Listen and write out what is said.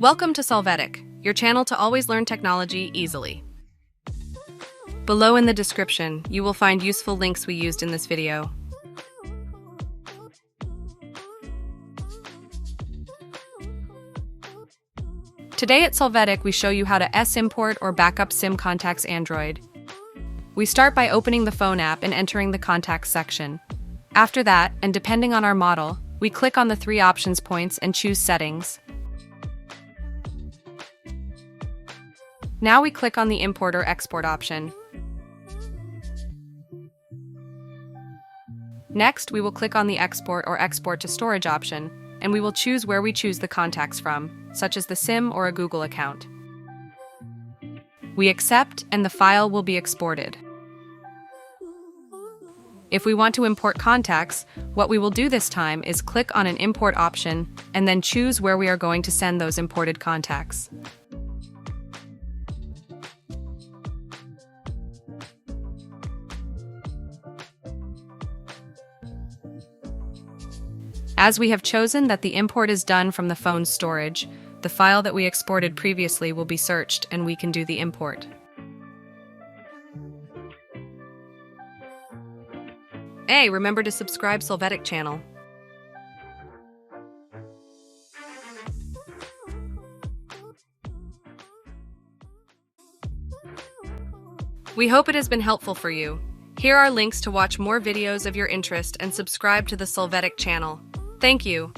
Welcome to Solvetic, your channel to always learn technology easily. Below in the description, you will find useful links we used in this video. Today at Solvetic, we show you how to S-import or backup SIM contacts Android. We start by opening the phone app and entering the contacts section. After that, and depending on our model, we click on the 3 options points and choose Settings. Now we click on the Import or Export option. Next, we will click on the Export or Export to Storage option, and we will choose where we choose the contacts from, such as the SIM or a Google account. We accept, and the file will be exported. If we want to import contacts, what we will do this time is click on an Import option, and then choose where we are going to send those imported contacts. As we have chosen that the import is done from the phone's storage, the file that we exported previously will be searched and we can do the import. Hey, remember to subscribe Solvetic channel. We hope it has been helpful for you. Here are links to watch more videos of your interest and subscribe to the Solvetic channel. Thank you.